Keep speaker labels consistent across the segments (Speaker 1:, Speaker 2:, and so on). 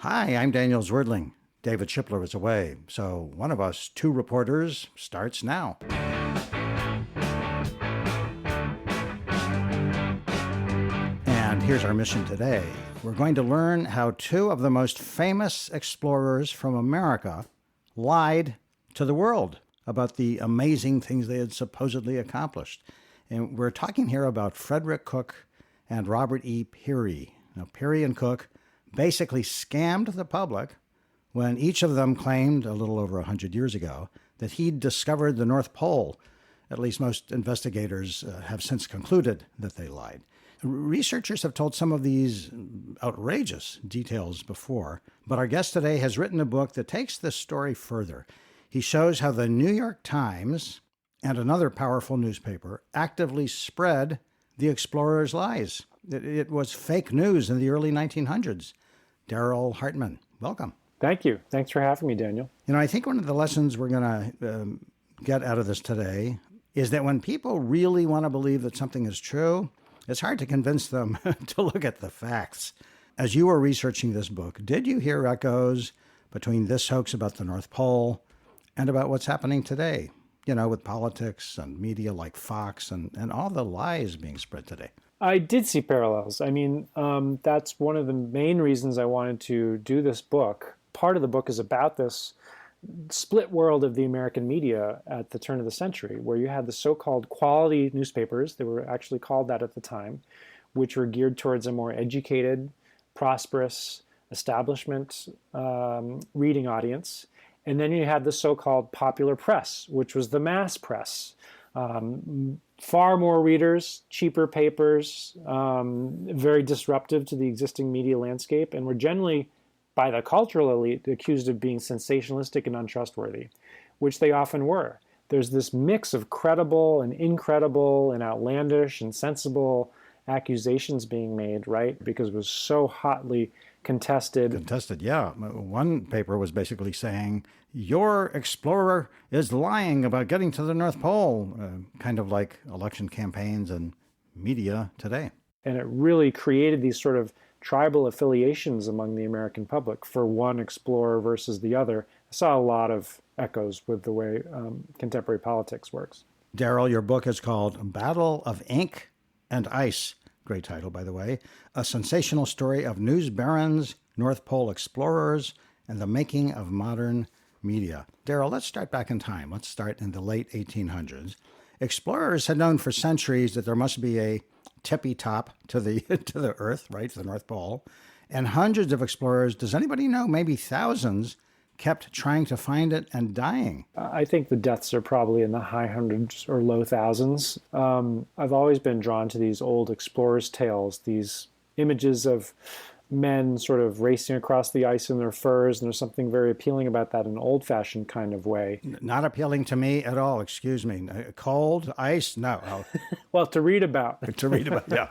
Speaker 1: Hi, I'm Daniel Zwerdling. David Shipler is away, so one of us, two reporters, starts now. And here's our mission today. We're going to learn how two of the most famous explorers from America lied to the world about the amazing things they had supposedly accomplished. And we're talking here about Frederick Cook and Robert E. Peary. Now, Peary and Cook basically scammed the public when each of them claimed a little over 100 years ago that he'd discovered the North Pole. At least most investigators have since concluded that they lied. Researchers have told some of these outrageous details before, but our guest today has written a book that takes this story further. He shows how the New York Times and another powerful newspaper actively spread the explorers' lies. It was fake news in the early 1900s. Darrell Hartman, welcome.
Speaker 2: Thank you. Thanks for having me, Daniel.
Speaker 1: You know, I think one of the lessons we're going to get out of this today is that when people really want to believe that something is true, it's hard to convince them to look at the facts. As you were researching this book, did you hear echoes between this hoax about the North Pole and about what's happening today? You know, with politics and media like Fox and all the lies being spread today.
Speaker 2: I did see parallels. I mean, that's one of the main reasons I wanted to do this book. Part of the book is about this split world of the American media at the turn of the century, where you had the so-called quality newspapers, they were actually called that at the time, which were geared towards a more educated, prosperous establishment reading audience. And then you had the so-called popular press, which was the mass press. Far more readers, cheaper papers, very disruptive to the existing media landscape, and were generally, by the cultural elite, accused of being sensationalistic and untrustworthy, which they often were. There's this mix of credible and incredible and outlandish and sensible accusations being made, right? Because it was so hotly contested.
Speaker 1: Contested, yeah. One paper was basically saying, your explorer is lying about getting to the North Pole, kind of like election campaigns and media today.
Speaker 2: And it really created these sort of tribal affiliations among the American public for one explorer versus the other. I saw a lot of echoes with the way contemporary politics works.
Speaker 1: Darrell, your book is called Battle of Ink and Ice. Great title, by the way. A sensational story of news barons, North Pole explorers, and the making of modern media. Darrell, let's start back in time. Let's start in the late 1800s. Explorers had known for centuries that there must be a tippy top to the to the Earth, right, to the North Pole. And hundreds of explorers, does anybody know, maybe thousands, kept trying to find it and dying.
Speaker 2: I think the deaths are probably in the high hundreds or low thousands. I've always been drawn to these old explorers' tales, these images of men sort of racing across the ice in their furs, and there's something very appealing about that in an old-fashioned kind of way.
Speaker 1: Not appealing to me at all, excuse me. Cold, ice, no.
Speaker 2: Well, to read about.
Speaker 1: To read about, yeah.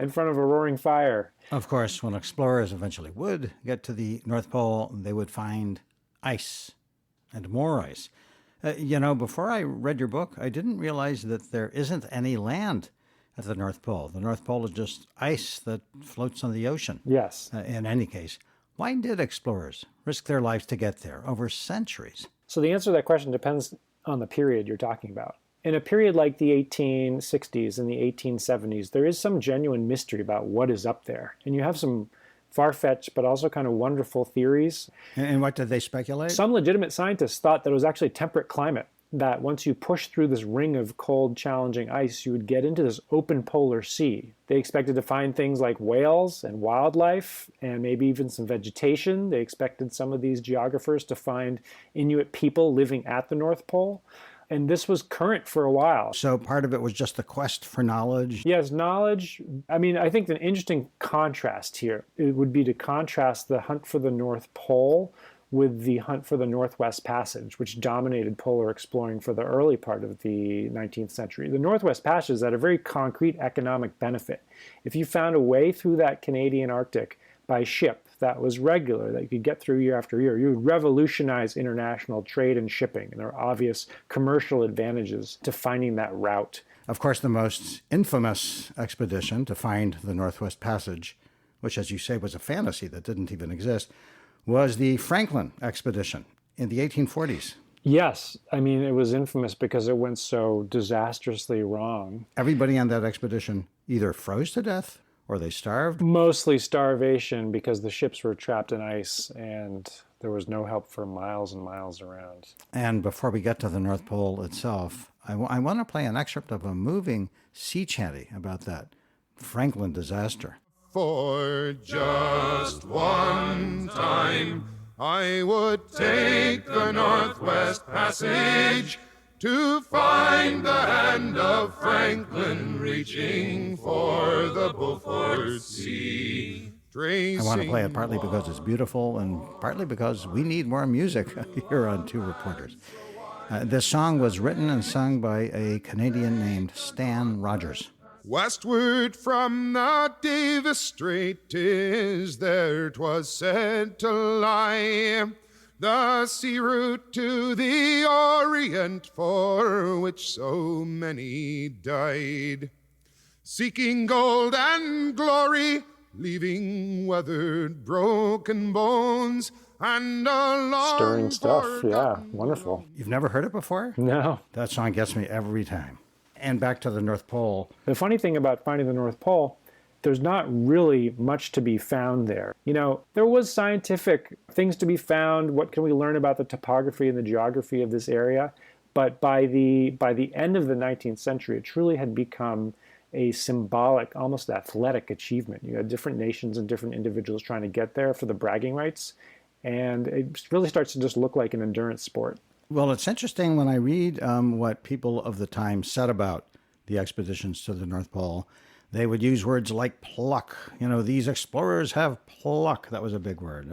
Speaker 2: In front of a roaring fire.
Speaker 1: Of course, when explorers eventually would get to the North Pole, they would find ice and more ice. Before I read your book, I didn't realize that there isn't any land at the North Pole. The North Pole is just ice that floats on the ocean.
Speaker 2: Yes.
Speaker 1: In any case, why did explorers risk their lives to get there over centuries?
Speaker 2: So the answer to that question depends on the period you're talking about. In a period like the 1860s and the 1870s, there is some genuine mystery about what is up there. And you have some far-fetched but also kind of wonderful theories.
Speaker 1: And what did they speculate?
Speaker 2: Some legitimate scientists thought that it was actually temperate climate, that once you push through this ring of cold, challenging ice, you would get into this open polar sea. They expected to find things like whales and wildlife and maybe even some vegetation. They expected some of these geographers to find Inuit people living at the North Pole. And this was current for a while.
Speaker 1: So part of it was just the quest for knowledge?
Speaker 2: Yes, knowledge. I mean, I think an interesting contrast here, it would be to contrast the hunt for the North Pole with the hunt for the Northwest Passage, which dominated polar exploring for the early part of the 19th century. The Northwest Passage had a very concrete economic benefit. If you found a way through that Canadian Arctic by ship that was regular, that you could get through year after year, you would revolutionize international trade and shipping. And there are obvious commercial advantages to finding that route.
Speaker 1: Of course, the most infamous expedition to find the Northwest Passage which, as you say, was a fantasy that didn't even exist, was the Franklin expedition in the 1840s.
Speaker 2: Yes. I mean, it was infamous because it went so disastrously wrong.
Speaker 1: Everybody on that expedition either froze to death or they starved.
Speaker 2: Mostly starvation because the ships were trapped in ice and there was no help for miles and miles around.
Speaker 1: And before we get to the North Pole itself, I want to play an excerpt of a moving sea chanty about that Franklin disaster.
Speaker 3: For just one time, I would take the Northwest Passage to find the hand of Franklin reaching for the Beaufort Sea.
Speaker 1: I want to play it partly because it's beautiful and partly because we need more music here on Two Reporters. This song was written and sung by a Canadian named Stan Rogers.
Speaker 3: Westward from the Davis Strait, 'tis there 'twas said to lie, the sea route to the Orient for which so many died. Seeking gold and glory, leaving weathered, broken bones, and a long
Speaker 2: Stirring stuff. Yeah.
Speaker 3: forgotten
Speaker 2: Wonderful.
Speaker 1: You've never heard it before?
Speaker 2: No.
Speaker 1: That song gets me every time. And back to the North Pole.
Speaker 2: The funny thing about finding the North Pole, there's not really much to be found there. You know, there was scientific things to be found. What can we learn about the topography and the geography of this area? But by the end of the 19th century, it truly had become a symbolic, almost athletic achievement. You had different nations and different individuals trying to get there for the bragging rights. And it really starts to just look like an endurance sport.
Speaker 1: Well, it's interesting when I read what people of the time said about the expeditions to the North Pole. They would use words like pluck. You know, these explorers have pluck. That was a big word.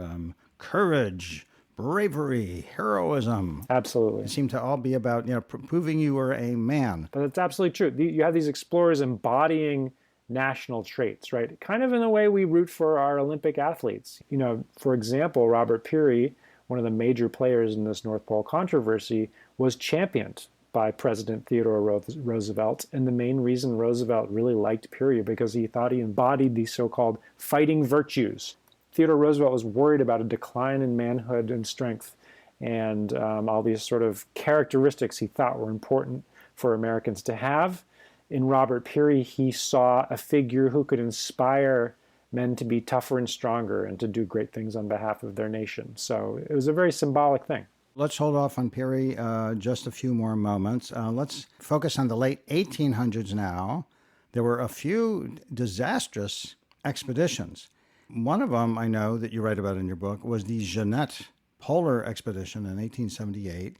Speaker 1: Courage, bravery, heroism.
Speaker 2: Absolutely.
Speaker 1: It seemed to all be about, proving you were a man.
Speaker 2: But it's absolutely true. You have these explorers embodying national traits, right? Kind of in the way we root for our Olympic athletes. You know, for example, Robert Peary, one of the major players in this North Pole controversy, was championed by President Theodore Roosevelt. And the main reason Roosevelt really liked Peary because he thought he embodied these so-called fighting virtues. Theodore Roosevelt was worried about a decline in manhood and strength and all these sort of characteristics he thought were important for Americans to have. In Robert Peary, he saw a figure who could inspire men to be tougher and stronger and to do great things on behalf of their nation. So it was a very symbolic thing.
Speaker 1: Let's hold off on Peary just a few more moments. Let's focus on the late 1800s now. There were a few disastrous expeditions. One of them I know that you write about in your book was the Jeannette Polar Expedition in 1878.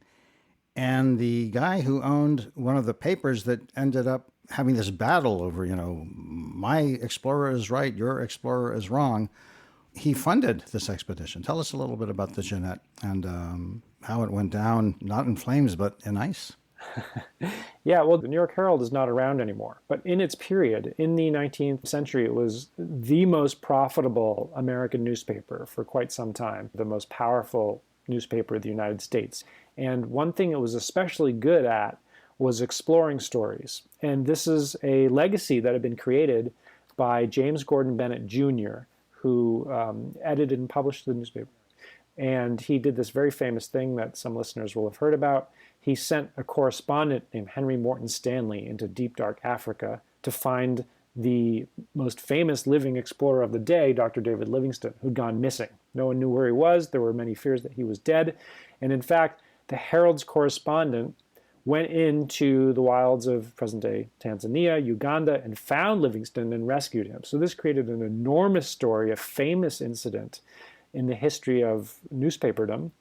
Speaker 1: And the guy who owned one of the papers that ended up having this battle over, my explorer is right, your explorer is wrong, he funded this expedition. Tell us a little bit about the Jeannette and how it went down, not in flames, but in ice.
Speaker 2: Yeah, well, the New York Herald is not around anymore. But in its period, in the 19th century, it was the most profitable American newspaper for quite some time, the most powerful newspaper of the United States. And one thing it was especially good at was exploring stories. And this is a legacy that had been created by James Gordon Bennett Jr., who edited and published the newspaper. And he did this very famous thing that some listeners will have heard about. He sent a correspondent named Henry Morton Stanley into deep, dark Africa to find the most famous living explorer of the day, Dr. David Livingstone, who'd gone missing. No one knew where he was. There were many fears that he was dead. And in fact, the Herald's correspondent went into the wilds of present-day Tanzania, Uganda, and found Livingstone and rescued him. So this created an enormous story, a famous incident in the history of newspaperdom,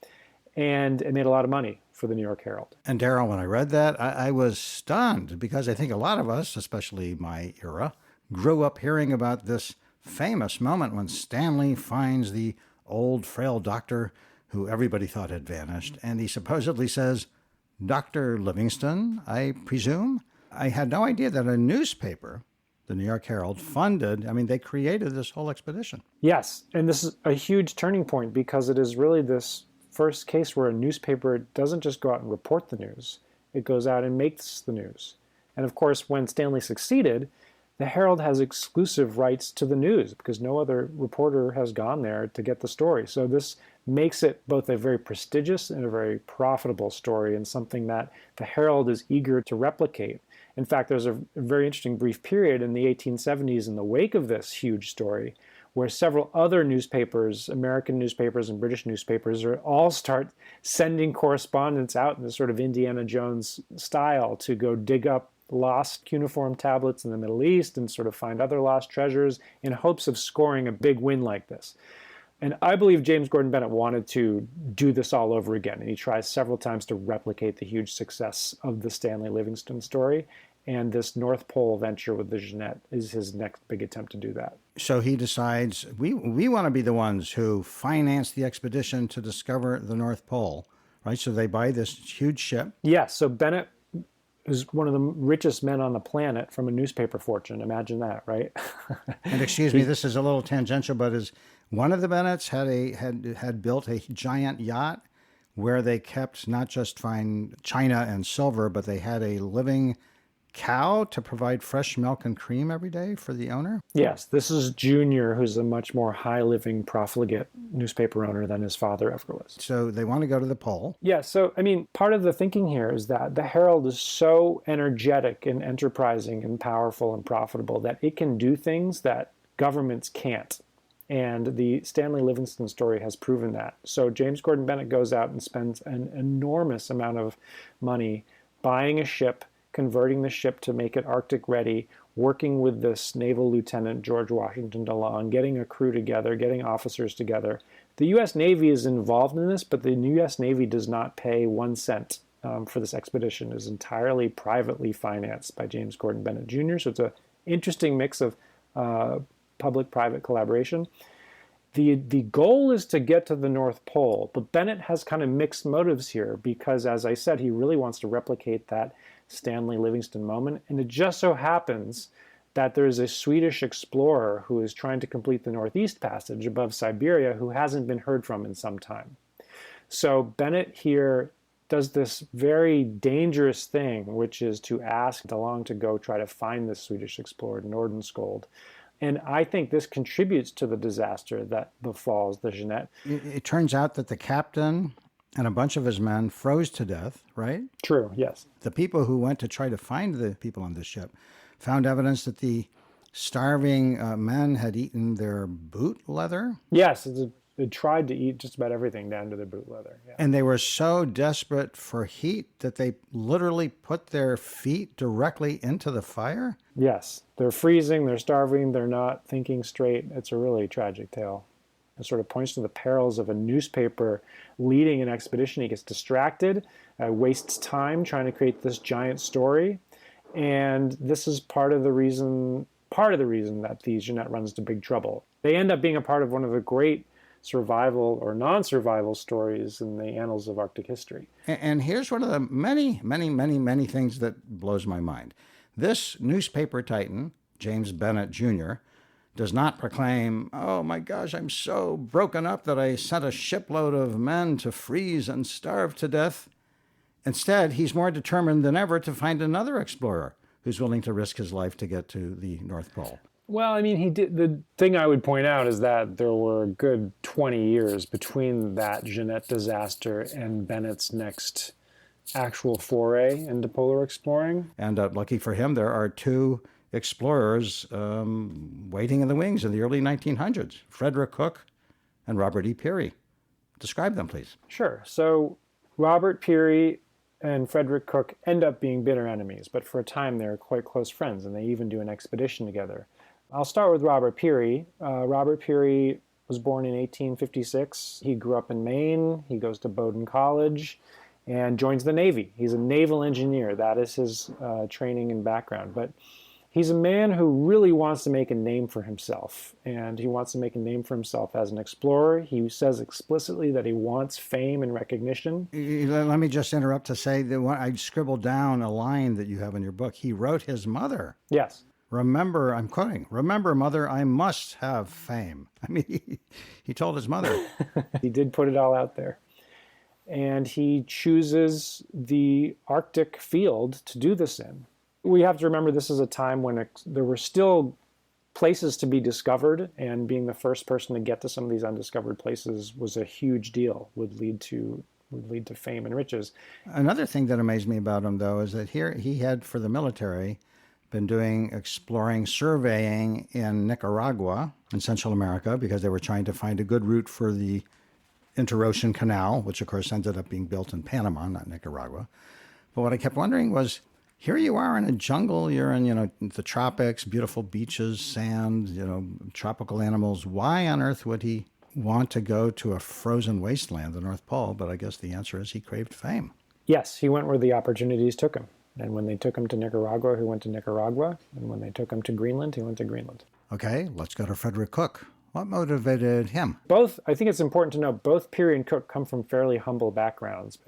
Speaker 2: and it made a lot of money for the New York Herald.
Speaker 1: And Darrell, when I read that, I was stunned because I think a lot of us, especially my era, grew up hearing about this famous moment when Stanley finds the old frail doctor who everybody thought had vanished, and he supposedly says, Dr. Livingstone, I presume? I had no idea that a newspaper, the New York Herald, they created this whole expedition.
Speaker 2: Yes, and this is a huge turning point because it is really this first case where a newspaper doesn't just go out and report the news, it goes out and makes the news. And of course, when Stanley succeeded, the Herald has exclusive rights to the news because no other reporter has gone there to get the story. So this makes it both a very prestigious and a very profitable story, and something that the Herald is eager to replicate. In fact, there's a very interesting brief period in the 1870s in the wake of this huge story where several other newspapers, American newspapers and British newspapers, all start sending correspondents out in this sort of Indiana Jones style to go dig up lost cuneiform tablets in the Middle East and sort of find other lost treasures in hopes of scoring a big win like this. And I believe James Gordon Bennett wanted to do this all over again, and he tries several times to replicate the huge success of the Stanley Livingstone story. And this North Pole venture with the Jeannette is his next big attempt to do that.
Speaker 1: So he decides, we want to be the ones who finance the expedition to discover the North Pole, right? So they buy this huge ship.
Speaker 2: Yes, so Bennett is one of the richest men on the planet from a newspaper fortune. Imagine that, right?
Speaker 1: And excuse me, this is a little tangential, but one of the Bennetts had built a giant yacht where they kept not just fine china and silver, but they had a living cow to provide fresh milk and cream every day for the owner?
Speaker 2: Yes, this is Junior, who's a much more high-living, profligate newspaper owner than his father ever was.
Speaker 1: So they want to go to the pole.
Speaker 2: Yeah, so, I mean, part of the thinking here is that the Herald is so energetic and enterprising and powerful and profitable that it can do things that governments can't. And the Stanley Livingstone story has proven that. So James Gordon Bennett goes out and spends an enormous amount of money buying a ship, converting the ship to make it Arctic ready, working with this naval lieutenant, George Washington DeLong, getting a crew together, getting officers together. The U.S. Navy is involved in this, but the U.S. Navy does not pay 1 cent for this expedition. It is entirely privately financed by James Gordon Bennett Jr., so it's an interesting mix of public-private collaboration. The goal is to get to the North Pole, but Bennett has kind of mixed motives here because, as I said, he really wants to replicate that Stanley Livingstone moment. And it just so happens that there's a Swedish explorer who is trying to complete the Northeast Passage above Siberia who hasn't been heard from in some time. So Bennett here does this very dangerous thing, which is to ask DeLong to go try to find this Swedish explorer, Nordenskjöld. And I think this contributes to the disaster that befalls the Jeannette.
Speaker 1: It turns out that the captain and a bunch of his men froze to death, right?
Speaker 2: True, yes.
Speaker 1: The people who went to try to find the people on the ship found evidence that the starving men had eaten their boot leather.
Speaker 2: Yes, they tried to eat just about everything down to their boot leather. Yeah.
Speaker 1: And they were so desperate for heat that they literally put their feet directly into the fire?
Speaker 2: Yes, they're freezing, they're starving, they're not thinking straight. It's a really tragic tale. It sort of points to the perils of a newspaper leading an expedition. He gets distracted, wastes time trying to create this giant story. And this is part of the reason that the Jeannette runs into big trouble. They end up being a part of one of the great survival or non-survival stories in the annals of Arctic history.
Speaker 1: And here's one of the many, many, many, many things that blows my mind. This newspaper titan, James Bennett Jr., does not proclaim, oh my gosh, I'm so broken up that I sent a shipload of men to freeze and starve to death. Instead, he's more determined than ever to find another explorer who's willing to risk his life to get to the North Pole.
Speaker 2: Well, I mean, he did. The thing I would point out is that there were a good 20 years between that Jeannette disaster and Bennett's next actual foray into polar exploring.
Speaker 1: And lucky for him, there are two explorers waiting in the wings in the early 1900s, Frederick Cook and Robert E. Peary. Describe them, please.
Speaker 2: Sure. So Robert Peary and Frederick Cook end up being bitter enemies, but for a time they're quite close friends, and they even do an expedition together. I'll start with Robert Peary. Robert Peary was born in 1856. He grew up in Maine. He goes to Bowdoin College and joins the Navy. He's a naval engineer. That is his training and background. But he's a man who really wants to make a name for himself, and he wants to make a name for himself as an explorer. He says explicitly that he wants fame and recognition.
Speaker 1: Let me just interrupt to say that I scribbled down a line that you have in your book. He wrote his mother.
Speaker 2: Yes.
Speaker 1: Remember, I'm quoting, remember, mother, I must have fame. I mean, he told his mother.
Speaker 2: He did put it all out there. And he chooses the Arctic field to do this in. We have to remember this is a time when there were still places to be discovered, and being the first person to get to some of these undiscovered places was a huge deal, would lead to fame and riches.
Speaker 1: Another thing that amazed me about him, though, is that here he had, for the military, been doing exploring, surveying in Nicaragua, in Central America, because they were trying to find a good route for the Interocean Canal, which of course ended up being built in Panama, not Nicaragua. But what I kept wondering was, here you are in a jungle, you're in, the tropics, beautiful beaches, sand, tropical animals. Why on earth would he want to go to a frozen wasteland, the North Pole? But I guess the answer is he craved fame.
Speaker 2: Yes, he went where the opportunities took him. And when they took him to Nicaragua, he went to Nicaragua. And when they took him to Greenland, he went to Greenland.
Speaker 1: Okay, let's go to Frederick Cook. What motivated him?
Speaker 2: I think it's important to note, both Peary and Cook come from fairly humble backgrounds.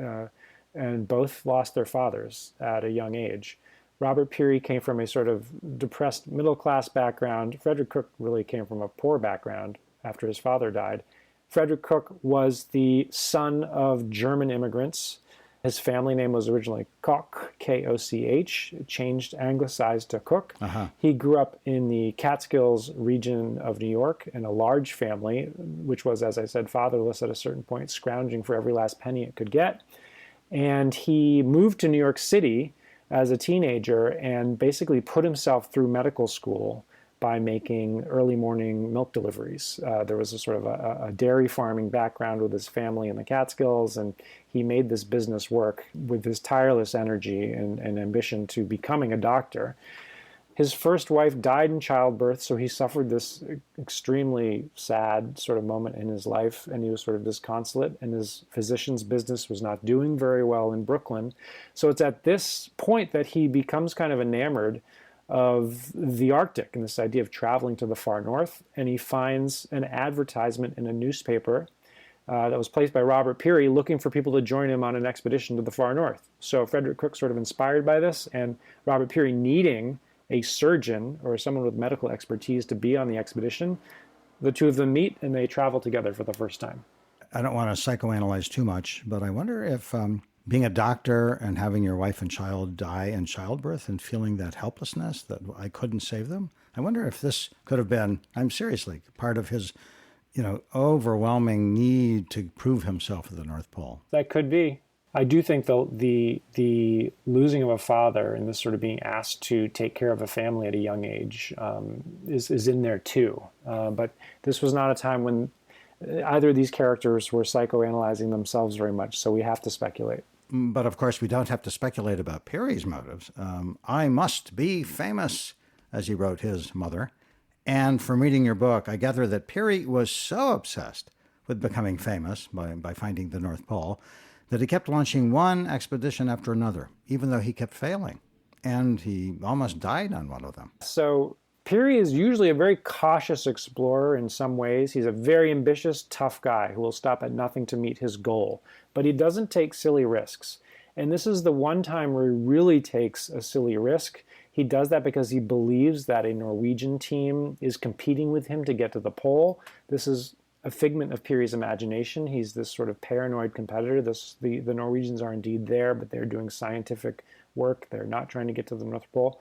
Speaker 2: And both lost their fathers at a young age. Robert Peary came from a sort of depressed middle-class background. Frederick Cook really came from a poor background after his father died. Frederick Cook was the son of German immigrants. His family name was originally Koch, K-O-C-H, changed, anglicized to Cook.
Speaker 1: Uh-huh.
Speaker 2: He grew up in the Catskills region of New York in a large family, which was, as I said, fatherless at a certain point, scrounging for every last penny it could get. And he moved to New York City as a teenager and basically put himself through medical school by making early morning milk deliveries. There was a sort of a dairy farming background with his family in the Catskills, and he made this business work with his tireless energy and ambition to becoming a doctor. His first wife died in childbirth, so he suffered this extremely sad sort of moment in his life, and he was sort of disconsolate, and his physician's business was not doing very well in Brooklyn. So it's at this point that he becomes kind of enamored of the Arctic and this idea of traveling to the far north, and he finds an advertisement in a newspaper that was placed by Robert Peary looking for people to join him on an expedition to the far north. So Frederick Cook sort of inspired by this, and Robert Peary needing a surgeon or someone with medical expertise to be on the expedition, the two of them meet and they travel together for the first time.
Speaker 1: I don't want to psychoanalyze too much, but I wonder if being a doctor and having your wife and child die in childbirth and feeling that helplessness that I couldn't save them, I wonder if this could have been, I'm seriously, part of his, overwhelming need to prove himself at the North Pole.
Speaker 2: That could be. I do think the losing of a father and this sort of being asked to take care of a family at a young age is in there too. But this was not a time when either of these characters were psychoanalyzing themselves very much, so we have to speculate.
Speaker 1: But of course, we don't have to speculate about Peary's motives. I must be famous, as he wrote his mother. And from reading your book, I gather that Peary was so obsessed with becoming famous by finding the North Pole that he kept launching one expedition after another, even though he kept failing. And he almost died on one of them.
Speaker 2: So Peary is usually a very cautious explorer in some ways. He's a very ambitious, tough guy who will stop at nothing to meet his goal. But he doesn't take silly risks. And this is the one time where he really takes a silly risk. He does that because he believes that a Norwegian team is competing with him to get to the pole. This is a figment of Peary's imagination. He's this sort of paranoid competitor. The Norwegians are indeed there, but they're doing scientific work. They're not trying to get to the North Pole.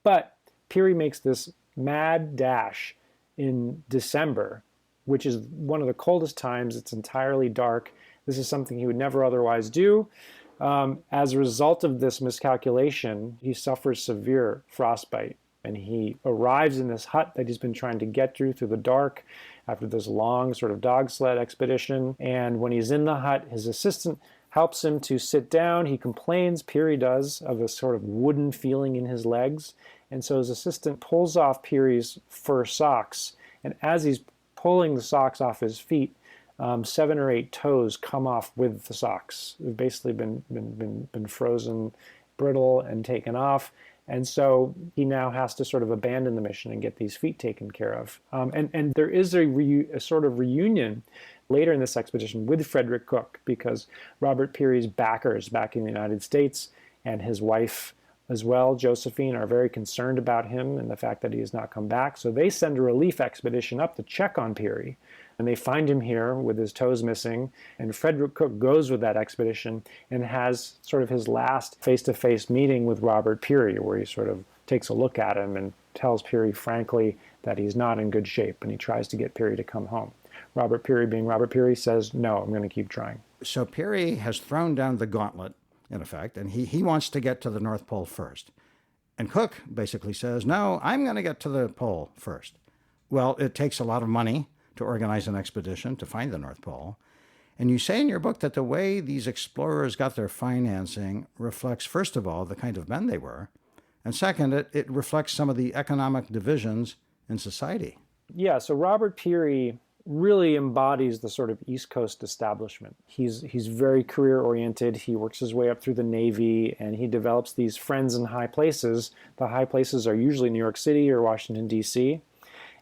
Speaker 2: But Peary makes this mad dash in December, which is one of the coldest times. It's entirely dark. This is something he would never otherwise do. As a result of this miscalculation, he suffers severe frostbite, and he arrives in this hut that he's been trying to get through the dark after this long sort of dog sled expedition. And when he's in the hut, his assistant helps him to sit down. He complains, Peary does, of a sort of wooden feeling in his legs. And so his assistant pulls off Peary's fur socks. And as he's pulling the socks off his feet, 7 or 8 toes come off with the socks. They've basically been frozen, brittle, and taken off. And so he now has to sort of abandon the mission and get these feet taken care of. And there is a sort of reunion later in this expedition with Frederick Cook, because Robert Peary's backers back in the United States and his wife as well, Josephine, are very concerned about him and the fact that he has not come back. So they send a relief expedition up to check on Peary. And they find him here with his toes missing. And Frederick Cook goes with that expedition and has sort of his last face-to-face meeting with Robert Peary, where he sort of takes a look at him and tells Peary frankly that he's not in good shape, and he tries to get Peary to come home. Robert Peary, being Robert Peary, says, no, I'm going to keep trying.
Speaker 1: So Peary has thrown down the gauntlet, in effect, and he wants to get to the North Pole first. And Cook basically says, no, I'm going to get to the pole first. Well, it takes a lot of money to organize an expedition to find the North Pole. And you say in your book that the way these explorers got their financing reflects, first of all, the kind of men they were. And second, it reflects some of the economic divisions in society.
Speaker 2: Yeah, so Robert Peary really embodies the sort of East Coast establishment. He's very career-oriented. He works his way up through the Navy, and he develops these friends in high places. The high places are usually New York City or Washington, D.C.,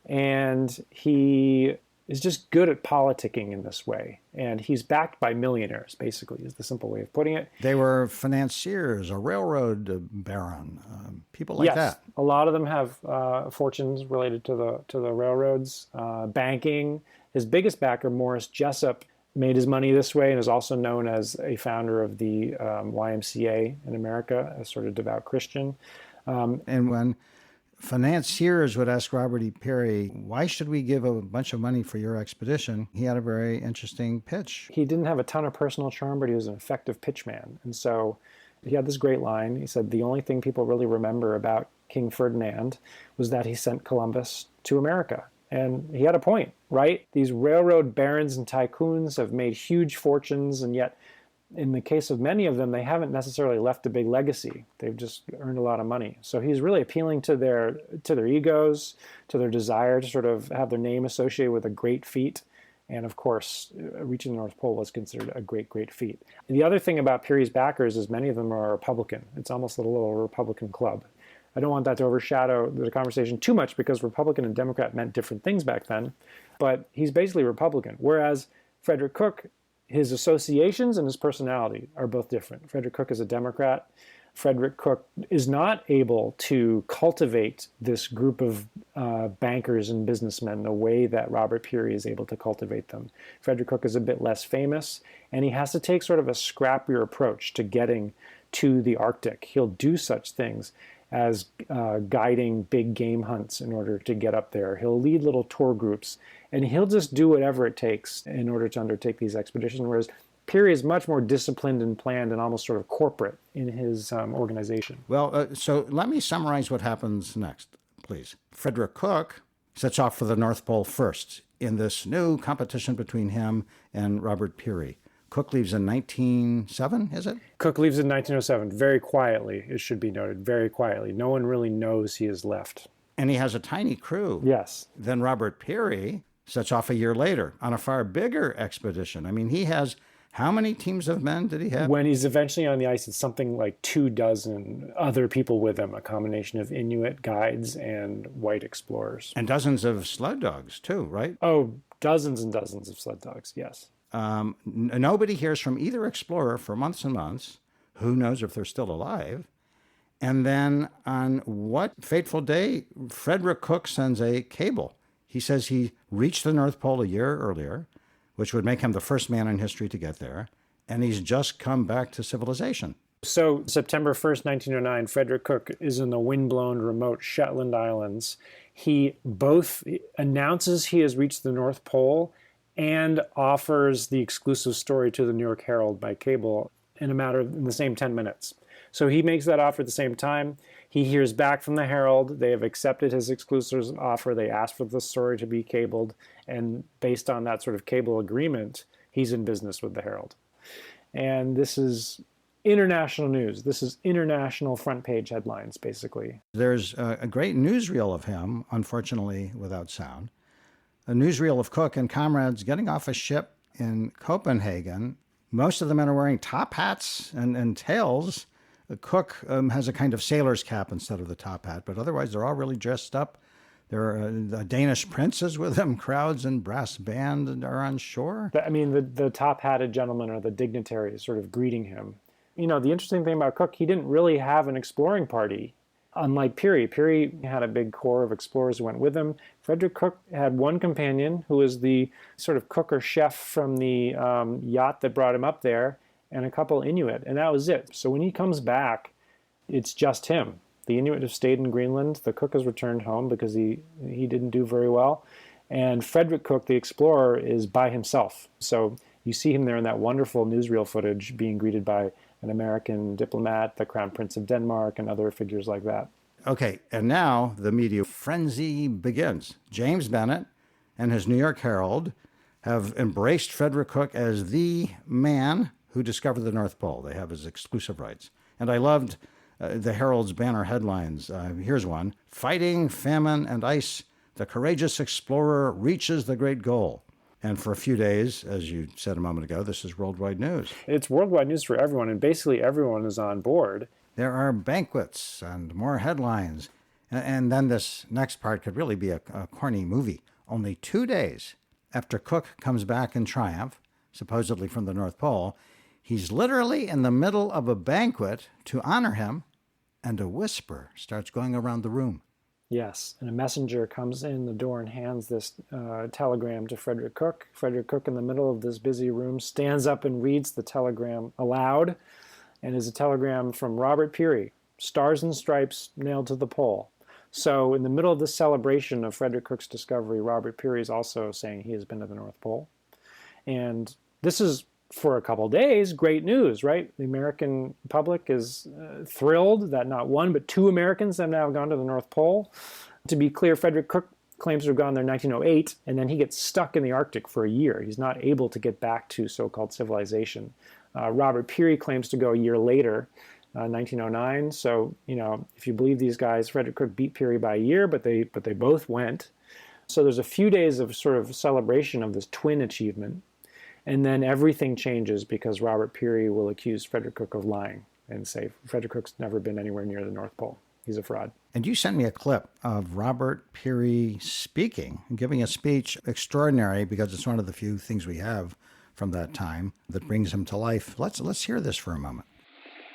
Speaker 2: and he is just good at politicking in this way. And he's backed by millionaires, basically, is the simple way of putting it.
Speaker 1: They were financiers, a railroad baron, people like that.
Speaker 2: Yes, a lot of them have fortunes related to the railroads, banking. His biggest backer, Morris Jessup, made his money this way and is also known as a founder of the YMCA in America, a sort of devout Christian.
Speaker 1: And when financiers would ask Robert E. Peary, why should we give a bunch of money for your expedition? He had a very interesting pitch.
Speaker 2: He didn't have a ton of personal charm, but he was an effective pitchman. And so he had this great line. He said, the only thing people really remember about King Ferdinand was that he sent Columbus to America. And he had a point, right? These railroad barons and tycoons have made huge fortunes, and yet in the case of many of them, they haven't necessarily left a big legacy. They've just earned a lot of money. So he's really appealing to their egos, to their desire to sort of have their name associated with a great feat. And of course, reaching the North Pole was considered a great, great feat. And the other thing about Peary's backers is many of them are Republican. It's almost a little Republican club. I don't want that to overshadow the conversation too much because Republican and Democrat meant different things back then. But he's basically Republican. Whereas Frederick Cook, his associations and his personality are both different. Frederick Cook is a Democrat. Frederick Cook is not able to cultivate this group of bankers and businessmen the way that Robert Peary is able to cultivate them. Frederick Cook is a bit less famous, and he has to take sort of a scrappier approach to getting to the Arctic. He'll do such things as guiding big game hunts in order to get up there. He'll lead little tour groups, and he'll just do whatever it takes in order to undertake these expeditions, whereas Peary is much more disciplined and planned and almost sort of corporate in his organization.
Speaker 1: Well, so let me summarize what happens next, please. Frederick Cook sets off for the North Pole first in this new competition between him and Robert Peary. Cook leaves in 1907, is it?
Speaker 2: Cook leaves in 1907, very quietly, it should be noted, very quietly. No one really knows he has left.
Speaker 1: And he has a tiny crew.
Speaker 2: Yes.
Speaker 1: Then Robert Peary sets off a year later on a far bigger expedition. I mean, he has, how many teams of men did he have?
Speaker 2: When he's eventually on the ice, it's something like 24 other people with him, a combination of Inuit guides and white explorers.
Speaker 1: And dozens of sled dogs, too, right?
Speaker 2: Oh, dozens and dozens of sled dogs, yes.
Speaker 1: Nobody hears from either explorer for months and months. Who knows if they're still alive? And then on what fateful day, Frederick Cook sends a cable. He says he reached the North Pole a year earlier, which would make him the first man in history to get there, and he's just come back to civilization.
Speaker 2: So September 1st, 1909, Frederick Cook is in the windblown remote Shetland Islands. He both announces he has reached the North Pole and offers the exclusive story to the New York Herald by cable in the same 10 minutes. So he makes that offer at the same time. He hears back from the Herald. They have accepted his exclusive offer. They asked for the story to be cabled. And based on that sort of cable agreement, he's in business with the Herald. And this is international news. This is international front page headlines, basically.
Speaker 1: There's a great newsreel of him, unfortunately without sound. A newsreel of Cook and comrades getting off a ship in Copenhagen. Most of the men are wearing top hats and tails. Cook has a kind of sailor's cap instead of the top hat, but otherwise they're all really dressed up. There are Danish princes with them, crowds and brass band are on shore.
Speaker 2: I mean, the top-hatted gentlemen are the dignitaries sort of greeting him. You know, the interesting thing about Cook, he didn't really have an exploring party unlike Peary. Peary had a big corps of explorers who went with him. Frederick Cook had one companion who was the sort of cook or chef from the yacht that brought him up there, and a couple Inuit, and that was it. So when he comes back, it's just him. The Inuit have stayed in Greenland. The cook has returned home because he didn't do very well. And Frederick Cook, the explorer, is by himself. So you see him there in that wonderful newsreel footage being greeted by an American diplomat, the Crown Prince of Denmark, and other figures like that.
Speaker 1: Okay, and now the media frenzy begins. James Bennett and his New York Herald have embraced Frederick Cook as the man who discovered the North Pole. They have his exclusive rights. And I loved the Herald's banner headlines. Here's one: "Fighting famine and ice, the courageous explorer reaches the great goal." And for a few days, as you said a moment ago, this is worldwide news.
Speaker 2: It's worldwide news for everyone, and basically everyone is on board.
Speaker 1: There are banquets and more headlines. And then this next part could really be a corny movie. Only 2 days after Cook comes back in triumph, supposedly from the North Pole, he's literally in the middle of a banquet to honor him, and a whisper starts going around the room.
Speaker 2: Yes, and a messenger comes in the door and hands this telegram to Frederick Cook. Frederick Cook, in the middle of this busy room, stands up and reads the telegram aloud, and is a telegram from Robert Peary, "Stars and Stripes nailed to the pole." So in the middle of this celebration of Frederick Cook's discovery, Robert Peary is also saying he has been to the North Pole. And this is, for a couple days, great news, right? The American public is thrilled that not one, but two Americans have now gone to the North Pole. To be clear, Frederick Cook claims to have gone there in 1908, and then he gets stuck in the Arctic for a year. He's not able to get back to so-called civilization. Robert Peary claims to go a year later, 1909. So, if you believe these guys, Frederick Cook beat Peary by a year, but they both went. So there's a few days of sort of celebration of this twin achievement. And then everything changes because Robert Peary will accuse Frederick Cook of lying and say Frederick Cook's never been anywhere near the North Pole. He's a fraud.
Speaker 1: And you sent me a clip of Robert Peary speaking, giving a speech extraordinary because it's one of the few things we have from that time that brings him to life. Let's hear this for a moment.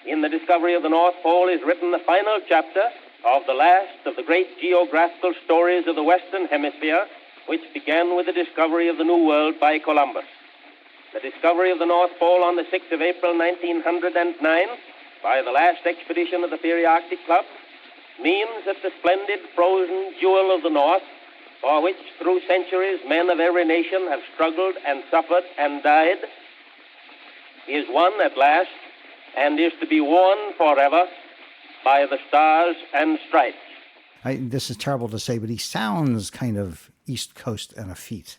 Speaker 4: In the discovery of the North Pole is written the final chapter of the last of the great geographical stories of the Western Hemisphere, which began with the discovery of the New World by Columbus. The discovery of the North Pole on the 6th of April 1909 by the last expedition of the Peary Arctic Club means that the splendid frozen jewel of the North, for which through centuries men of every nation have struggled and suffered and died, is won at last and is to be worn forever by the Stars and Stripes.
Speaker 1: This is terrible to say, but he sounds kind of East Coast and effete.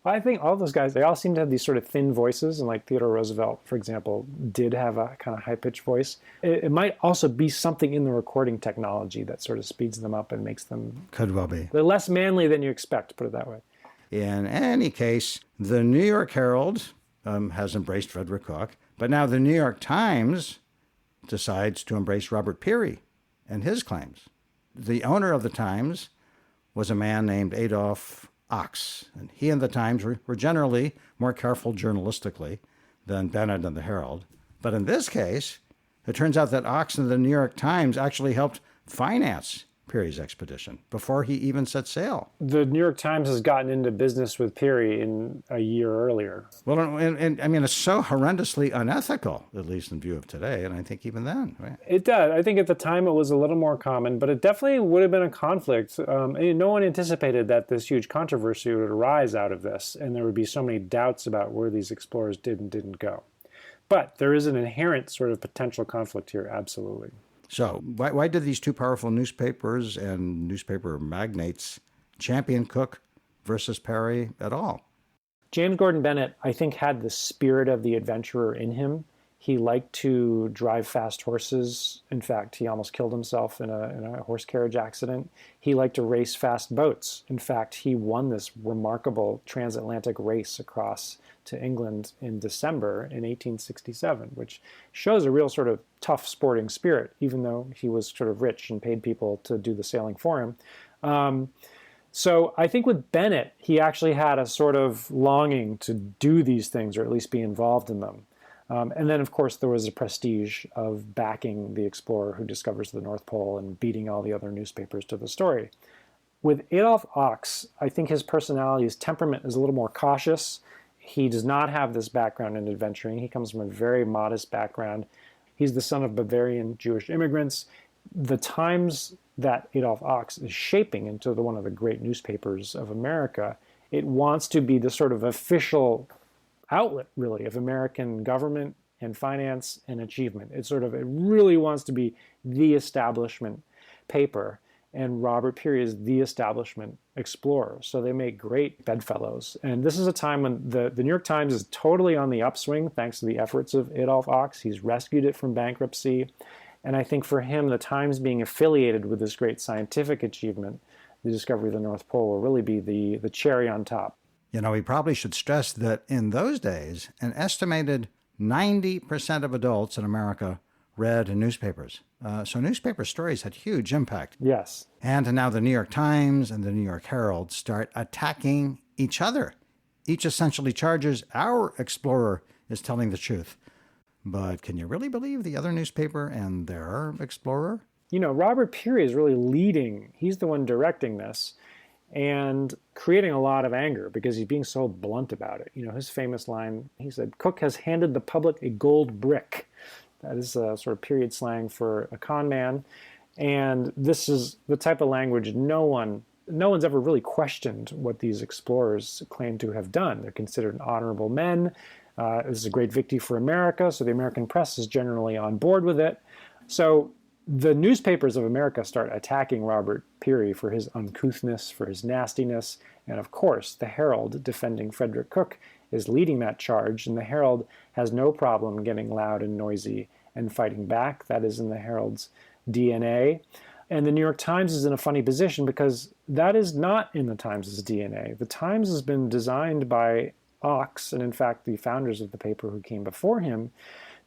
Speaker 2: Well, I think all those guys, they all seem to have these sort of thin voices, and like Theodore Roosevelt, for example, did have a kind of high-pitched voice. It might also be something in the recording technology that sort of speeds them up and makes them...
Speaker 1: Could well be.
Speaker 2: They're less manly than you expect, put it that way.
Speaker 1: In any case, the New York Herald has embraced Frederick Cook, but now the New York Times decides to embrace Robert Peary and his claims. The owner of the Times was a man named Adolph Ochs, and he and the Times were generally more careful journalistically than Bennett and the Herald. But in this case, it turns out that Ochs and the New York Times actually helped finance Peary's expedition before he even set sail.
Speaker 2: The New York Times has gotten into business with Peary in a year earlier.
Speaker 1: Well, and I mean, it's so horrendously unethical, at least in view of today, and I think even then. Right?
Speaker 2: It does. I think at the time it was a little more common, but it definitely would have been a conflict. No one anticipated that this huge controversy would arise out of this, and there would be so many doubts about where these explorers did and didn't go. But there is an inherent sort of potential conflict here, absolutely.
Speaker 1: So why did these two powerful newspapers and newspaper magnates champion Cook versus Peary at all?
Speaker 2: James Gordon Bennett, I think, had the spirit of the adventurer in him. He liked to drive fast horses. In fact, he almost killed himself in a horse carriage accident. He liked to race fast boats. In fact, he won this remarkable transatlantic race across to England in December in 1867, which shows a real sort of tough sporting spirit, even though he was sort of rich and paid people to do the sailing for him. So I think with Bennett, he actually had a sort of longing to do these things, or at least be involved in them. And then, of course, there was a prestige of backing the explorer who discovers the North Pole and beating all the other newspapers to the story. With Adolph Ochs, I think his personality, his temperament is a little more cautious. He does not have this background in adventuring. He comes from a very modest background. He's the son of Bavarian Jewish immigrants. The Times that Adolph Ochs is shaping into one of the great newspapers of America, it wants to be the sort of official outlet, really, of American government and finance and achievement. It really wants to be the establishment paper, and Robert Peary is the establishment explorer. So they make great bedfellows. And this is a time when the New York Times is totally on the upswing thanks to the efforts of Adolph Ochs. He's rescued it from bankruptcy. And I think for him, the Times being affiliated with this great scientific achievement, the discovery of the North Pole, will really be the cherry on top.
Speaker 1: You know, we probably should stress that in those days, an estimated 90% of adults in America read newspapers. So newspaper stories had huge impact.
Speaker 2: Yes.
Speaker 1: And now the New York Times and the New York Herald start attacking each other. Each essentially charges our explorer is telling the truth. But can you really believe the other newspaper and their explorer?
Speaker 2: You know, Robert Peary is really leading. He's the one directing this and creating a lot of anger because he's being so blunt about it. You know, his famous line, he said, "Cook has handed the public a gold brick." That is a sort of period slang for a con man. And this is the type of language no one's ever really questioned what these explorers claim to have done. They're considered honorable men. This is a great victory for America, so the American press is generally on board with it. So the newspapers of America start attacking Robert Peary for his uncouthness, for his nastiness, and of course the Herald, defending Frederick Cook, is leading that charge, and the Herald has no problem getting loud and noisy and fighting back. That is in the Herald's DNA. And the New York Times is in a funny position because that is not in the Times' DNA. The Times has been designed by Ochs, and in fact the founders of the paper who came before him,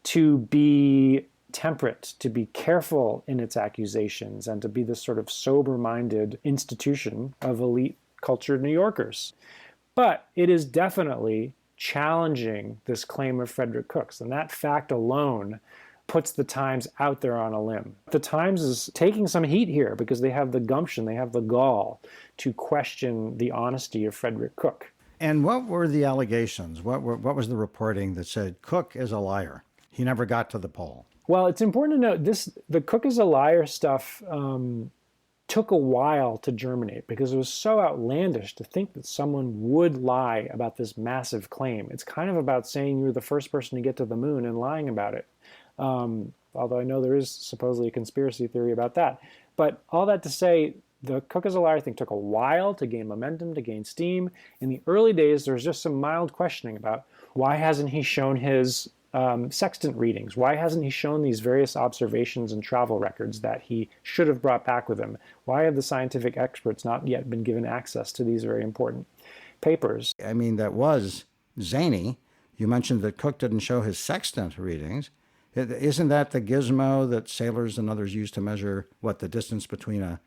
Speaker 2: to be temperate, to be careful in its accusations, and to be this sort of sober-minded institution of elite cultured New Yorkers. But it is definitely challenging this claim of Frederick Cook's, and that fact alone puts the Times out there on a limb. The Times is taking some heat here because they have the gumption, they have the gall to question the honesty of Frederick Cook.
Speaker 1: And what were the allegations? What was the reporting that said Cook is a liar? He never got to the pole.
Speaker 2: Well, it's important to note the Cook is a liar stuff took a while to germinate because it was so outlandish to think that someone would lie about this massive claim. It's kind of about saying you were the first person to get to the moon and lying about it. Although I know there is supposedly a conspiracy theory about that. But all that to say, the Cook is a liar thing took a while to gain momentum, to gain steam. In the early days, there was just some mild questioning about why hasn't he shown his sextant readings? Why hasn't he shown these various observations and travel records that he should have brought back with him? Why have the scientific experts not yet been given access to these very important papers?
Speaker 1: I mean, that was zany. You mentioned that Cook didn't show his sextant readings. Isn't that the gizmo that sailors and others use to measure the distance between a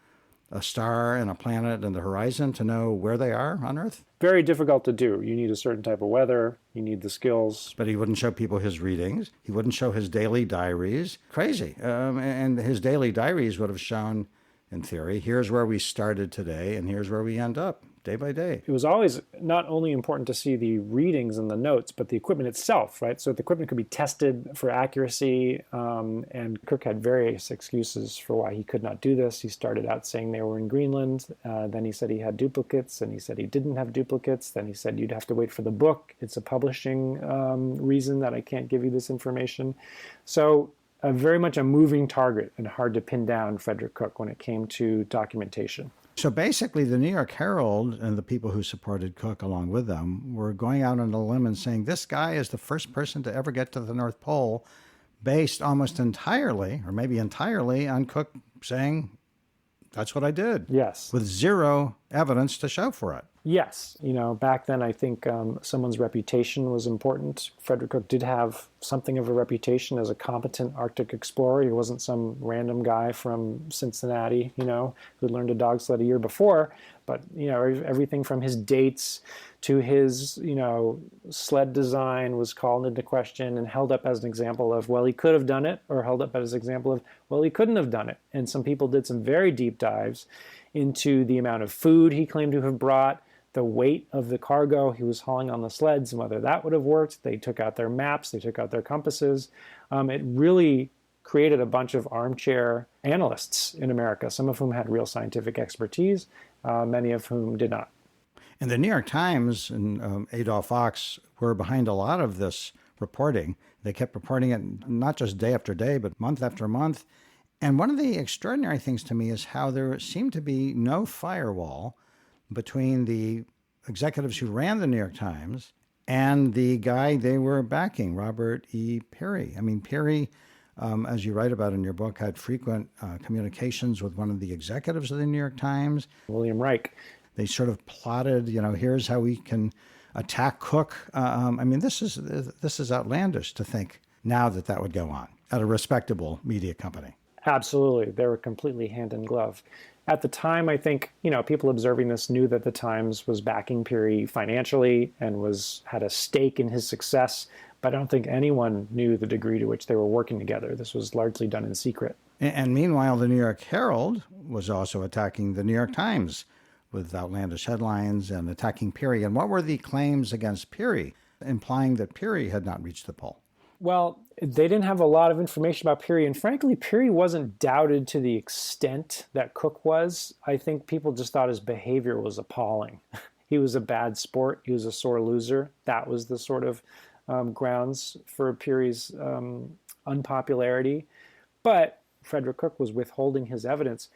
Speaker 1: star and a planet and the horizon to know where they are on Earth?
Speaker 2: Very difficult to do. You need a certain type of weather. You need the skills.
Speaker 1: But he wouldn't show people his readings. He wouldn't show his daily diaries. Crazy. And his daily diaries would have shown, in theory, here's where we started today and here's where we end up, day by day.
Speaker 2: It was always not only important to see the readings and the notes, but the equipment itself, right? So the equipment could be tested for accuracy, and Cook had various excuses for why he could not do this. He started out saying they were in Greenland, then he said he had duplicates, and he said he didn't have duplicates, then he said you'd have to wait for the book. It's a publishing reason that I can't give you this information. So very much a moving target and hard to pin down Frederick Cook when it came to documentation.
Speaker 1: So basically, the New York Herald and the people who supported Cook along with them were going out on a limb and saying, this guy is the first person to ever get to the North Pole, based almost entirely, or maybe entirely, on Cook saying, that's what I did.
Speaker 2: Yes.
Speaker 1: With zero evidence to show for it.
Speaker 2: Yes. Back then, I think someone's reputation was important. Frederick Cook did have something of a reputation as a competent Arctic explorer. He wasn't some random guy from Cincinnati, who learned a dog sled a year before. But, everything from his dates to his, sled design was called into question and held up as an example of, well, he could have done it, or held up as an example of, well, he couldn't have done it. And some people did some very deep dives into the amount of food he claimed to have brought, the weight of the cargo he was hauling on the sleds, and whether that would have worked. They took out their maps, they took out their compasses. It really created a bunch of armchair analysts in America, some of whom had real scientific expertise, many of whom did not.
Speaker 1: And the New York Times and Adolph Fox were behind a lot of this reporting. They kept reporting it not just day after day, but month after month. And one of the extraordinary things to me is how there seemed to be no firewall between the executives who ran the New York Times and the guy they were backing, Robert E. Peary. I mean, Peary, as you write about in your book, had frequent communications with one of the executives of the New York Times,
Speaker 2: William Reich.
Speaker 1: They sort of plotted, here's how we can attack Cook. This is outlandish to think now that would go on at a respectable media company.
Speaker 2: Absolutely. They were completely hand in glove. At the time, I think, people observing this knew that the Times was backing Peary financially and had a stake in his success, but I don't think anyone knew the degree to which they were working together. This was largely done in secret.
Speaker 1: And meanwhile, the New York Herald was also attacking the New York Times with outlandish headlines and attacking Peary. And what were the claims against Peary, implying that Peary had not reached the pole?
Speaker 2: Well, they didn't have a lot of information about Peary, and frankly, Peary wasn't doubted to the extent that Cook was. I think people just thought his behavior was appalling. He was a bad sport. He was a sore loser. That was the sort of grounds for Peary's unpopularity. But Frederick Cook was withholding his evidence.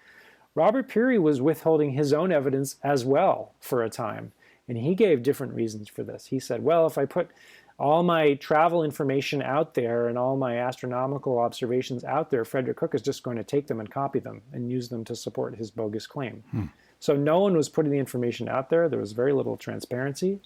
Speaker 2: Robert Peary was withholding his own evidence as well for a time, and he gave different reasons for this. He said, well, if I put all my travel information out there and all my astronomical observations out there, Frederick Cook is just going to take them and copy them and use them to support his bogus claim. So no one was putting the information out there. There was very little transparency.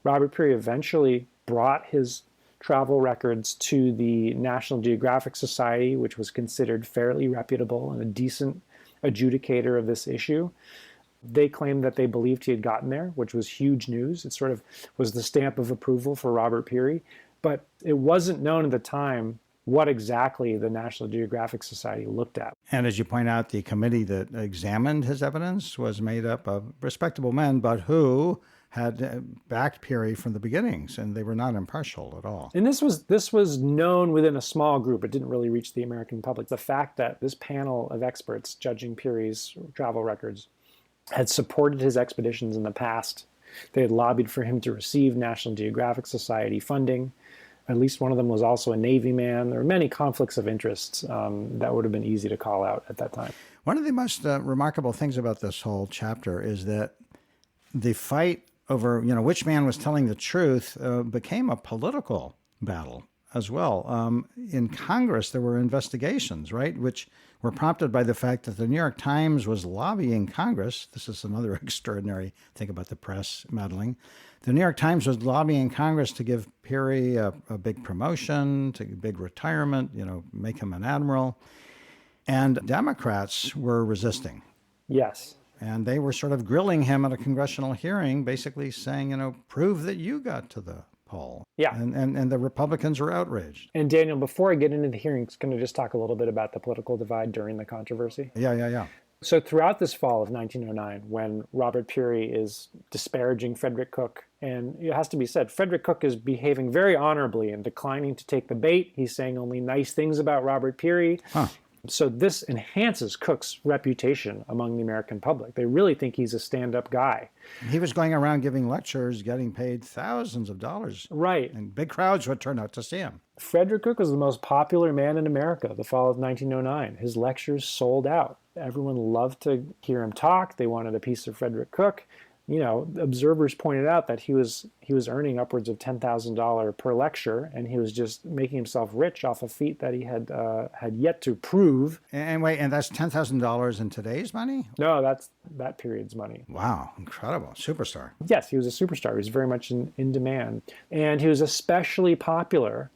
Speaker 2: Robert Peary eventually brought his travel records to the National Geographic Society, which was considered fairly reputable and a decent adjudicator of this issue. They claimed that they believed he had gotten there, which was huge news. It sort of was the stamp of approval for Robert Peary. But it wasn't known at the time what exactly the National Geographic Society looked at.
Speaker 1: And as you point out, the committee that examined his evidence was made up of respectable men, but who had backed Peary from the beginnings, and they were not impartial at all.
Speaker 2: And this was known within a small group. It didn't really reach the American public. The fact that this panel of experts judging Peary's travel records had supported his expeditions in the past. They had lobbied for him to receive National Geographic Society funding. At least one of them was also a Navy man. There were many conflicts of interest that would have been easy to call out at that time.
Speaker 1: One of the most remarkable things about this whole chapter is that the fight over, which man was telling the truth became a political battle as well. In Congress, there were investigations, right, which were prompted by the fact that the New York Times was lobbying Congress. This is another extraordinary thing about the press meddling. The New York Times was lobbying Congress to give Peary a big promotion, to a big retirement, make him an admiral. And Democrats were resisting.
Speaker 2: Yes.
Speaker 1: And they were sort of grilling him at a congressional hearing, basically saying, prove that you got to the pole.
Speaker 2: Yeah.
Speaker 1: And the Republicans were outraged.
Speaker 2: And Daniel, before I get into the hearings, can I just talk a little bit about the political divide during the controversy?
Speaker 1: Yeah.
Speaker 2: So throughout this fall of 1909, when Robert Peary is disparaging Frederick Cook, and it has to be said, Frederick Cook is behaving very honorably and declining to take the bait. He's saying only nice things about Robert Peary. So this enhances Cook's reputation among the American public. They really think he's a stand-up guy.
Speaker 1: He was going around giving lectures, getting paid thousands of dollars.
Speaker 2: Right.
Speaker 1: And big crowds would turn out to see him.
Speaker 2: Frederick Cook was the most popular man in America the fall of 1909. His lectures sold out. Everyone loved to hear him talk. They wanted a piece of Frederick Cook. observers pointed out that he was earning upwards of $10,000 per lecture, and he was just making himself rich off a feat that he had yet to prove.
Speaker 1: And wait, and that's $10,000 in today's money?
Speaker 2: No, that's that period's money.
Speaker 1: Wow, incredible. Superstar.
Speaker 2: Yes, he was a superstar. He was very much in demand. And he was especially popular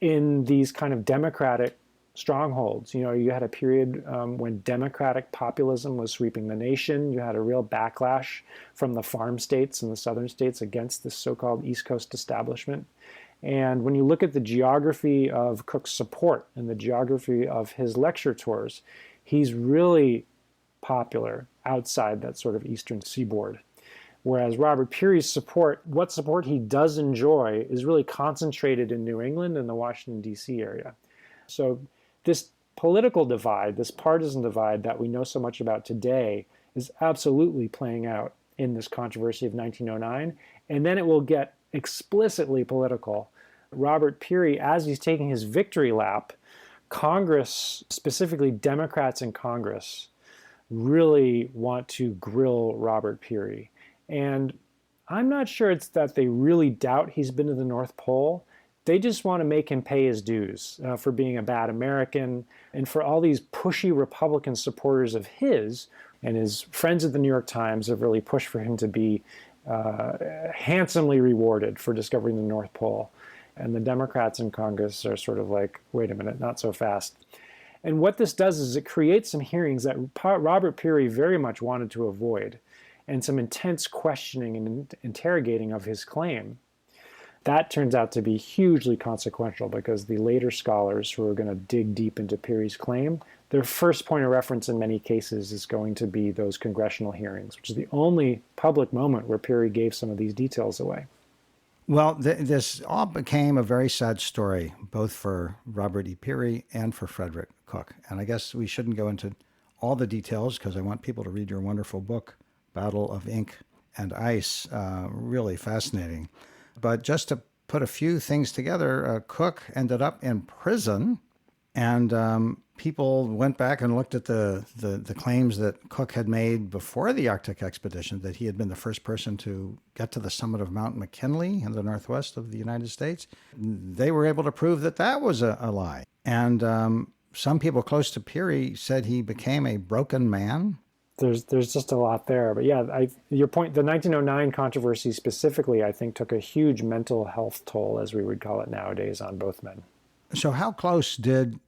Speaker 2: in these kind of democratic strongholds. You had a period when democratic populism was sweeping the nation. You had a real backlash from the farm states and the southern states against this so-called East Coast establishment. And when you look at the geography of Cook's support and the geography of his lecture tours, he's really popular outside that sort of eastern seaboard. Whereas Robert Peary's support, what support he does enjoy, is really concentrated in New England and the Washington, D.C. area. So this political divide, this partisan divide that we know so much about today, is absolutely playing out in this controversy of 1909. And then it will get explicitly political. Robert Peary, as he's taking his victory lap, Congress, specifically Democrats in Congress, really want to grill Robert Peary. And I'm not sure it's that they really doubt he's been to the North Pole. They just want to make him pay his dues for being a bad American, and for all these pushy Republican supporters of his, and his friends at the New York Times have really pushed for him to be handsomely rewarded for discovering the North Pole. And the Democrats in Congress are sort of like, wait a minute, not so fast. And what this does is it creates some hearings that Robert Peary very much wanted to avoid, and some intense questioning and interrogating of his claim. That turns out to be hugely consequential, because the later scholars who are going to dig deep into Peary's claim, their first point of reference in many cases is going to be those congressional hearings, which is the only public moment where Peary gave some of these details away.
Speaker 1: Well, this all became a very sad story, both for Robert E. Peary and for Frederick Cook. And I guess we shouldn't go into all the details, because I want people to read your wonderful book, Battle of Ink and Ice. Really fascinating. But just to put a few things together, Cook ended up in prison, and people went back and looked at the claims that Cook had made before the Arctic expedition, that he had been the first person to get to the summit of Mount McKinley in the northwest of the United States. They were able to prove that that was a lie. And some people close to Peary said he became a broken man.
Speaker 2: There's just a lot there. But yeah, your point, the 1909 controversy specifically, I think, took a huge mental health toll, as we would call it nowadays, on both men.
Speaker 1: So how close did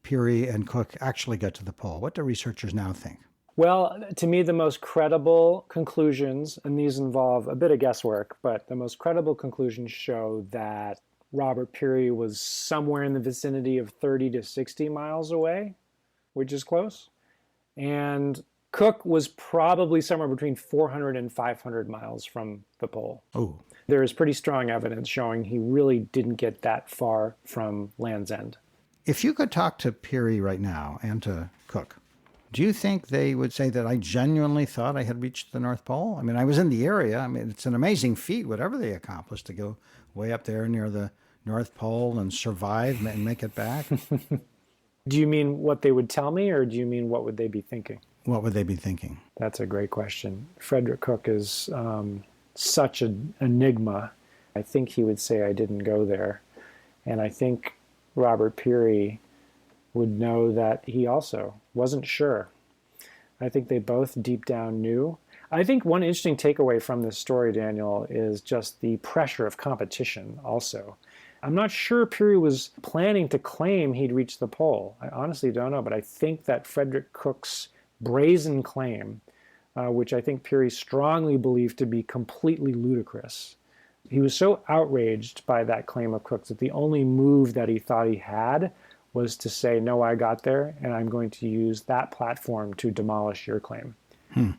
Speaker 1: Peary and Cook actually get to the pole? What do researchers now think?
Speaker 2: Well, to me, the most credible conclusions, and these involve a bit of guesswork, but the most credible conclusions show that Robert Peary was somewhere in the vicinity of 30 to 60 miles away, which is close. And Cook was probably somewhere between 400 and 500 miles from the pole.
Speaker 1: Oh.
Speaker 2: There is pretty strong evidence showing he really didn't get that far from Land's End.
Speaker 1: If you could talk to Peary right now and to Cook, do you think they would say that I genuinely thought I had reached the North Pole? I mean, I was in the area. I mean, it's an amazing feat, whatever they accomplished, to go way up there near the North Pole and survive and make it back.
Speaker 2: Do you mean what they would tell me, or do you mean what would they be thinking?
Speaker 1: What would they be thinking?
Speaker 2: That's a great question. Frederick Cook is such an enigma. I think he would say I didn't go there. And I think Robert Peary would know that he also wasn't sure. I think they both deep down knew. I think one interesting takeaway from this story, Daniel, is just the pressure of competition also. I'm not sure Peary was planning to claim he'd reached the pole. I honestly don't know, but I think that Frederick Cook's brazen claim, which I think Peary strongly believed to be completely ludicrous. He was so outraged by that claim of Cook's that the only move that he thought he had was to say, no, I got there, and I'm going to use that platform to demolish your claim.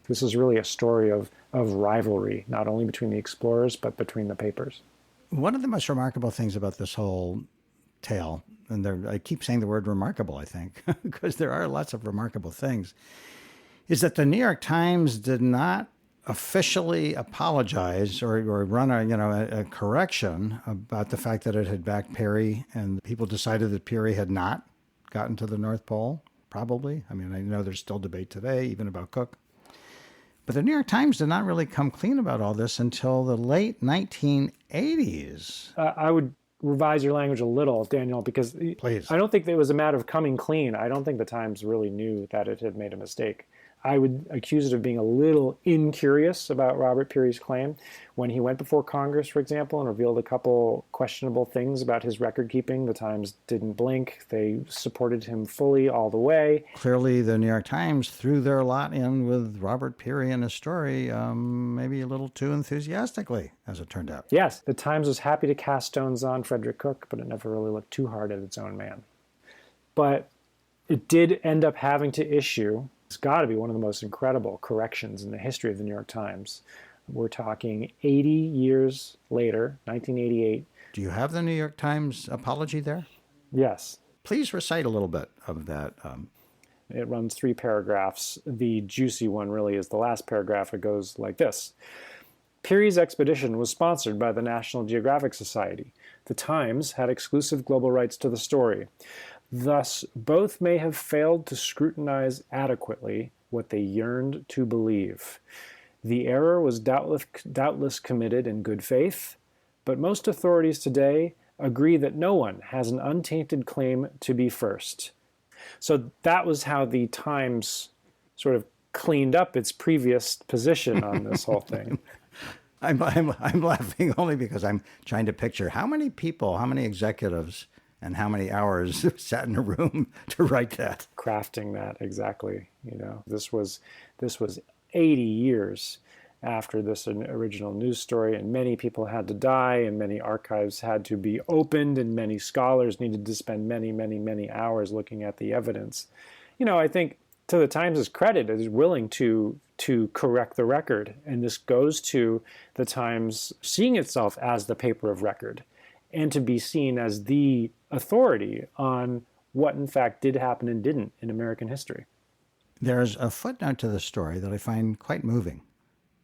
Speaker 2: This is really a story of rivalry, not only between the explorers, but between the papers.
Speaker 1: One of the most remarkable things about this whole tale, and I keep saying the word remarkable, I think, because there are lots of remarkable things, is that the New York Times did not officially apologize or run a correction about the fact that it had backed Peary, and people decided that Peary had not gotten to the North Pole, probably. I mean, I know there's still debate today, even about Cook. But the New York Times did not really come clean about all this until the late 1980s.
Speaker 2: I would revise your language a little, Daniel, because
Speaker 1: Please.
Speaker 2: I don't think it was a matter of coming clean. I don't think the Times really knew that it had made a mistake. I would accuse it of being a little incurious about Robert Peary's claim. When he went before Congress, for example, and revealed a couple questionable things about his record keeping, the Times didn't blink. They supported him fully all the way.
Speaker 1: Clearly, the New York Times threw their lot in with Robert Peary and his story, maybe a little too enthusiastically, as it turned out.
Speaker 2: Yes, the Times was happy to cast stones on Frederick Cook, but it never really looked too hard at its own man. But it did end up having to issue, it's got to be one of the most incredible corrections in the history of the New York Times. We're talking 80 years later, 1988.
Speaker 1: Do you have the New York Times apology there?
Speaker 2: Yes.
Speaker 1: Please recite a little bit of that.
Speaker 2: It runs 3 paragraphs. The juicy one really is the last paragraph. It goes like this. Peary's expedition was sponsored by the National Geographic Society. The Times had exclusive global rights to the story. Thus, both may have failed to scrutinize adequately what they yearned to believe. The error was doubtless committed in good faith, but most authorities today agree that no one has an untainted claim to be first. So that was how the Times sort of cleaned up its previous position on this whole thing.
Speaker 1: I'm laughing only because I'm trying to picture how many people, how many executives, and how many hours sat in a room to write that.
Speaker 2: Crafting that, exactly. You know, this was 80 years after this original news story, and many people had to die, and many archives had to be opened, and many scholars needed to spend many, many, many hours looking at the evidence. You know, I think to the Times' credit, it is willing to correct the record, and this goes to the Times seeing itself as the paper of record, and to be seen as the authority on what in fact did happen and didn't in American history.
Speaker 1: There's a footnote to the story that I find quite moving.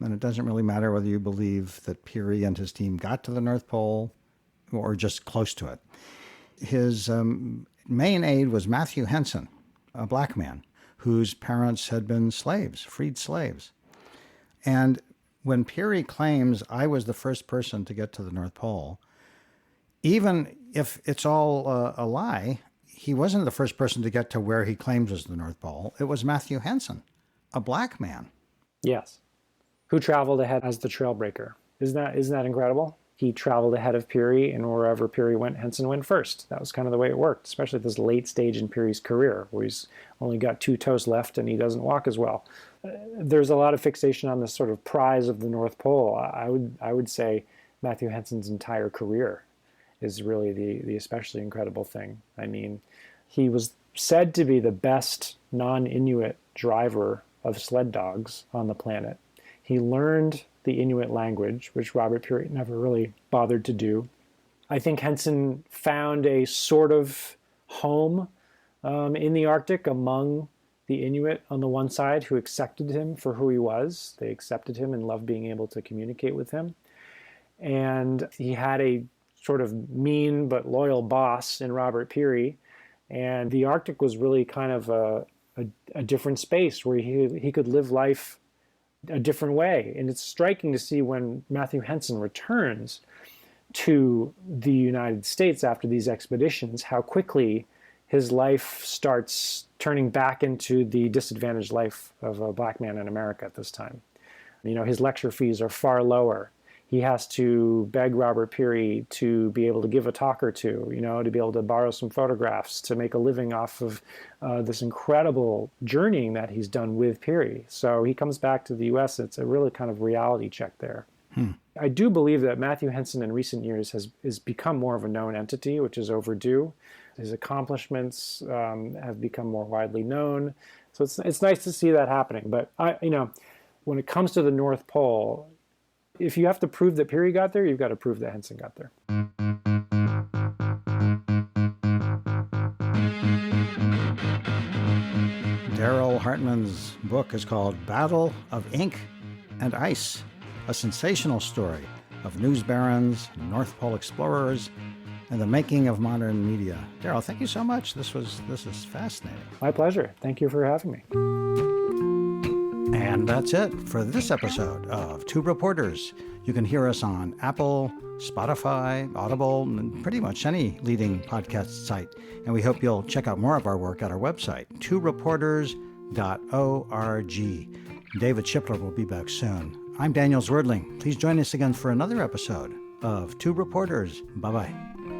Speaker 1: And it doesn't really matter whether you believe that Peary and his team got to the North Pole or just close to it. His main aide was Matthew Henson, a black man whose parents had been slaves, freed slaves. And when Peary claims, I was the first person to get to the North Pole, even if it's all a lie, he wasn't the first person to get to where he claims is the North Pole. It was Matthew Henson, a black man.
Speaker 2: Yes. Who traveled ahead as the trailbreaker. Isn't that incredible? He traveled ahead of Peary, and wherever Peary went, Henson went first. That was kind of the way it worked, especially at this late stage in Peary's career, where he's only got 2 toes left and he doesn't walk as well. There's a lot of fixation on this sort of prize of the North Pole. I would say Matthew Henson's entire career is really the especially incredible thing. I mean, he was said to be the best non-Inuit driver of sled dogs on the planet. He learned the Inuit language, which Robert Peary never really bothered to do. I think Henson found a sort of home in the Arctic among the Inuit on the one side who accepted him for who he was. They accepted him and loved being able to communicate with him. And he had a sort of mean but loyal boss in Robert Peary. And the Arctic was really kind of a different space where he could live life a different way. And it's striking to see when Matthew Henson returns to the United States after these expeditions, how quickly his life starts turning back into the disadvantaged life of a black man in America at this time. You know, his lecture fees are far lower. He has to beg Robert Peary to be able to give a talk or two, you know, to be able to borrow some photographs, to make a living off of this incredible journeying that he's done with Peary. So he comes back to the U.S. It's a really kind of reality check there. I do believe that Matthew Henson in recent years has become more of a known entity, which is overdue. His accomplishments have become more widely known. So it's nice to see that happening. But, when it comes to the North Pole, if you have to prove that Peary got there, you've got to prove that Henson got there.
Speaker 1: Darrell Hartman's book is called Battle of Ink and Ice, a sensational story of news barons, North Pole explorers, and the making of modern media. Darrell, thank you so much. This is fascinating.
Speaker 2: My pleasure. Thank you for having me.
Speaker 1: And that's it for this episode of Two Reporters. You can hear us on Apple, Spotify, Audible, and pretty much any leading podcast site. And we hope you'll check out more of our work at our website, tworeporters.org. David Shipler will be back soon. I'm Daniel Zwerdling. Please join us again for another episode of Two Reporters. Bye-bye.